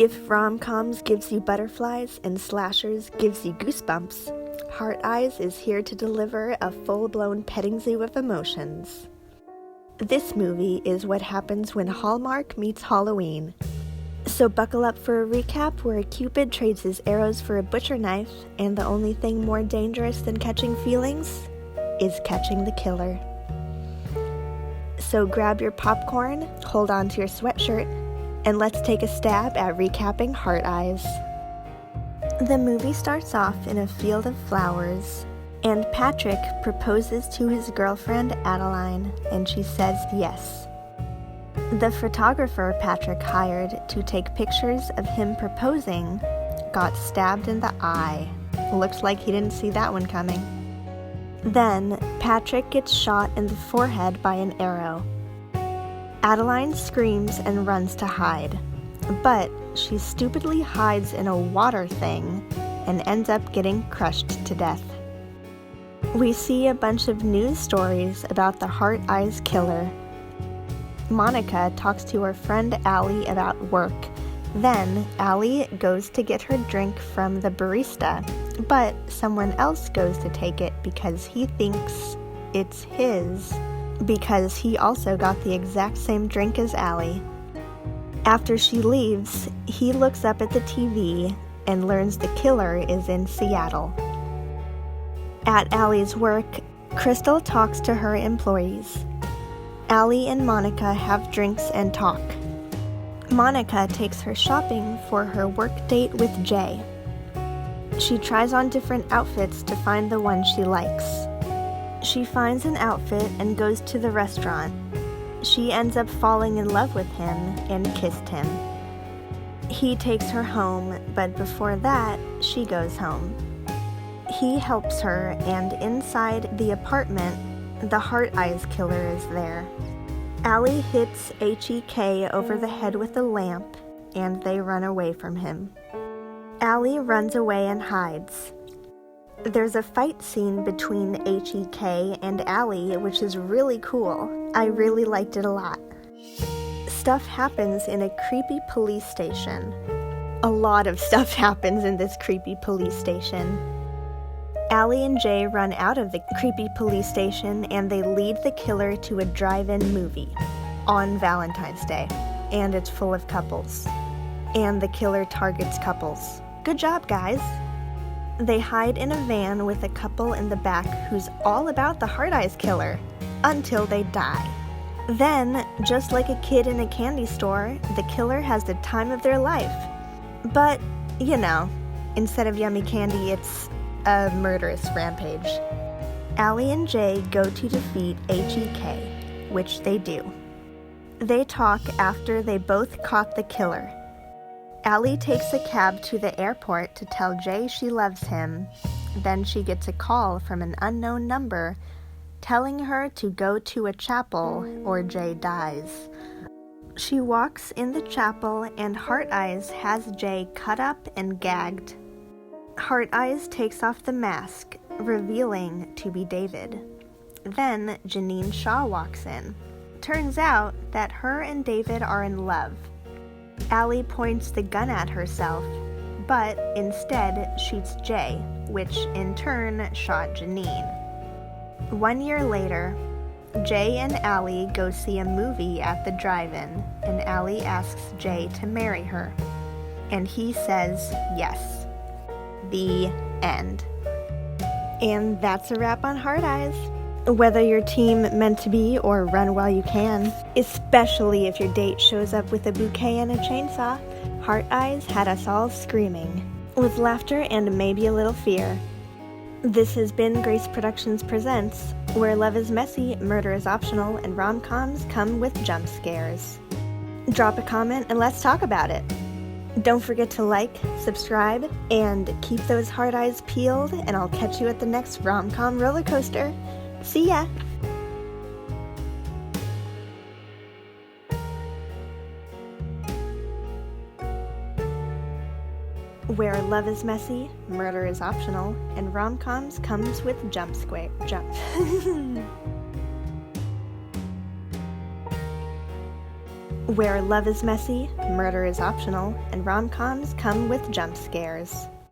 If rom-coms gives you butterflies and slashers gives you goosebumps, Heart Eyes is here to deliver a full-blown petting zoo of emotions. This movie is what happens when Hallmark meets Halloween. So buckle up for a recap where Cupid trades his arrows for a butcher knife, and the only thing more dangerous than catching feelings is catching the killer. So grab your popcorn, hold on to your sweatshirt, and let's take a stab at recapping Heart Eyes. The movie starts off in a field of flowers, and Patrick proposes to his girlfriend Adeline, and she says yes. The photographer Patrick hired to take pictures of him proposing got stabbed in the eye. Looks like he didn't see that one coming. Then, Patrick gets shot in the forehead by an arrow. Adeline screams and runs to hide, but she stupidly hides in a water thing and ends up getting crushed to death. We see a bunch of news stories about the Heart Eyes killer. Monica talks to her friend Allie about work. Then, Allie goes to get her drink from the barista, but someone else goes to take it because he thinks it's his, because he also got the exact same drink as Allie. After she leaves, he looks up at the TV and learns the killer is in Seattle. At Allie's work, Crystal talks to her employees. Allie and Monica have drinks and talk. Monica takes her shopping for her work date with Jay. She tries on different outfits to find the one she likes. She finds an outfit and goes to the restaurant. She ends up falling in love with him and kissed him. He takes her home, but before that, she goes home. He helps her, and inside the apartment, the Heart Eyes killer is there. Allie hits HEK over the head with a lamp, and they run away from him. Allie runs away and hides. There's a fight scene between HEK and Allie, which is really cool. I really liked it a lot. Stuff happens in a creepy police station. A lot of stuff happens in this creepy police station. Allie and Jay run out of the creepy police station, and they lead the killer to a drive-in movie on Valentine's Day, and it's full of couples. And the killer targets couples. Good job, guys! They hide in a van with a couple in the back who's all about the Heart Eyes killer, until they die. Then, just like a kid in a candy store, the killer has the time of their life. But, you know, instead of yummy candy, it's a murderous rampage. Allie and Jay go to defeat HEK, which they do. They talk after they both caught the killer. Allie takes a cab to the airport to tell Jay she loves him. Then she gets a call from an unknown number telling her to go to a chapel or Jay dies. She walks in the chapel, and Heart Eyes has Jay cut up and gagged. Heart Eyes takes off the mask, revealing to be David. Then Janine Shaw walks in. Turns out that her and David are in love. Allie points the gun at herself, but instead shoots Jay, which in turn shot Janine. 1 year later, Jay and Allie go see a movie at the drive-in, and Allie asks Jay to marry her. And he says yes. The end. And that's a wrap on Heart Eyes. Whether your team meant to be or run while you can, especially if your date shows up with a bouquet and a chainsaw, Heart Eyes had us all screaming, with laughter and maybe a little fear. This has been Grace Productions Presents, where love is messy, murder is optional, and rom-coms come with jump scares. Drop a comment and let's talk about it. Don't forget to like, subscribe, and keep those heart eyes peeled, and I'll catch you at the next rom-com roller coaster. See ya! Where love is messy, murder is optional, and rom-coms comes with jump. Where love is messy, murder is optional, and rom-coms come with jump scares.